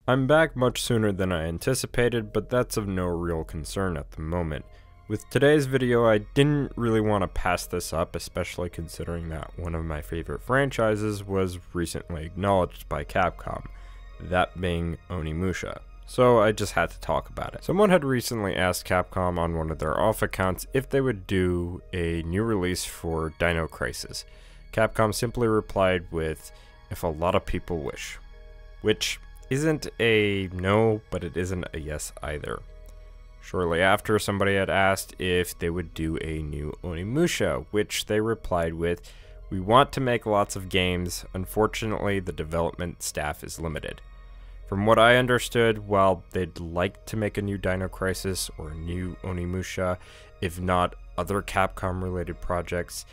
I'm back much sooner than I anticipated, but that's of no real concern at the moment. With today's video, I didn't really want to pass this up, especially considering that one of my favorite franchises was recently acknowledged by Capcom, that being Onimusha. So I just had to talk about it. Someone had recently asked Capcom on one of their off accounts if they would do a new release for Dino Crisis. Capcom simply replied with, "If a lot of people wish," which isn't a no, but it isn't a yes either. Shortly after, somebody had asked if they would do a new Onimusha, which they replied with, "We want to make lots of games. Unfortunately, the development staff is limited." From what I understood, while they'd like to make a new Dino Crisis or a new Onimusha, if not other Capcom related projects,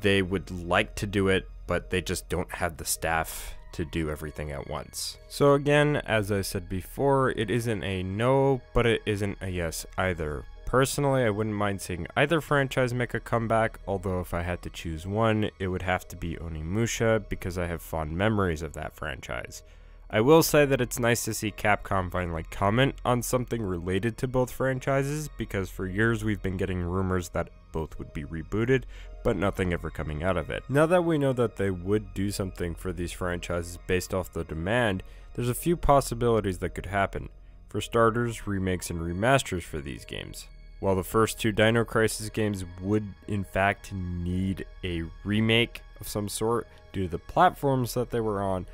they would like to do it, but they just don't have the staff to do everything at once. So again, as I said before, it isn't a no, but it isn't a yes either. Personally, I wouldn't mind seeing either franchise make a comeback, although if I had to choose one, it would have to be Onimusha because I have fond memories of that franchise. I will say that it's nice to see Capcom finally comment on something related to both franchises, because for years we've been getting rumors that both would be rebooted, but nothing ever coming out of it. Now that we know that they would do something for these franchises based off the demand, there's a few possibilities that could happen. For starters, remakes and remasters for these games. While the first two Dino Crisis games would in fact need a remake of some sort due to the platforms that they were on,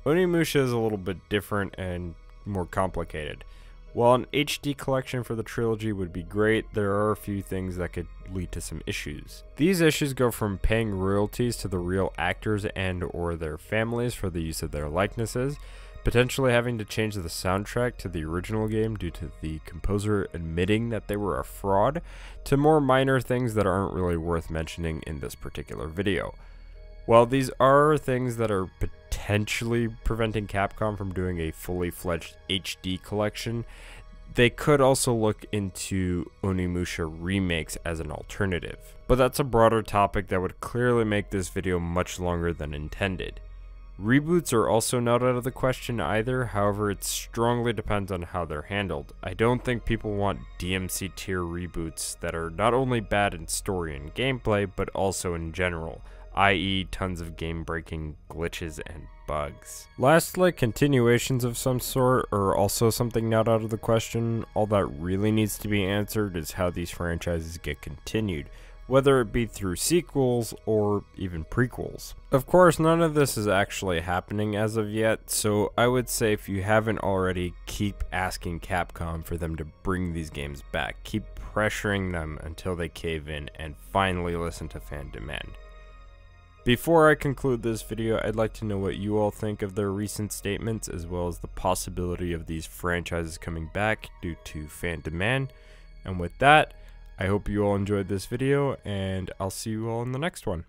Onimusha is a little bit different and more complicated. While an HD collection for the trilogy would be great, there are a few things that could lead to some issues. These issues go from paying royalties to the real actors and or their families for the use of their likenesses, potentially having to change the soundtrack to the original game due to the composer admitting that they were a fraud, to more minor things that aren't really worth mentioning in this particular video. While these are things that are potentially preventing Capcom from doing a fully fledged HD collection, they could also look into Onimusha remakes as an alternative. But that's a broader topic that would clearly make this video much longer than intended. Reboots are also not out of the question either, however it strongly depends on how they're handled. I don't think people want DMC tier reboots that are not only bad in story and gameplay, but also in general, i.e. tons of game-breaking glitches and bugs. Lastly, continuations of some sort are also something not out of the question. All that really needs to be answered is how these franchises get continued, whether it be through sequels or even prequels. Of course, none of this is actually happening as of yet, so I would say if you haven't already, keep asking Capcom for them to bring these games back. Keep pressuring them until they cave in and finally listen to fan demand. Before I conclude this video, I'd like to know what you all think of their recent statements, as well as the possibility of these franchises coming back due to fan demand. And with that, I hope you all enjoyed this video, and I'll see you all in the next one.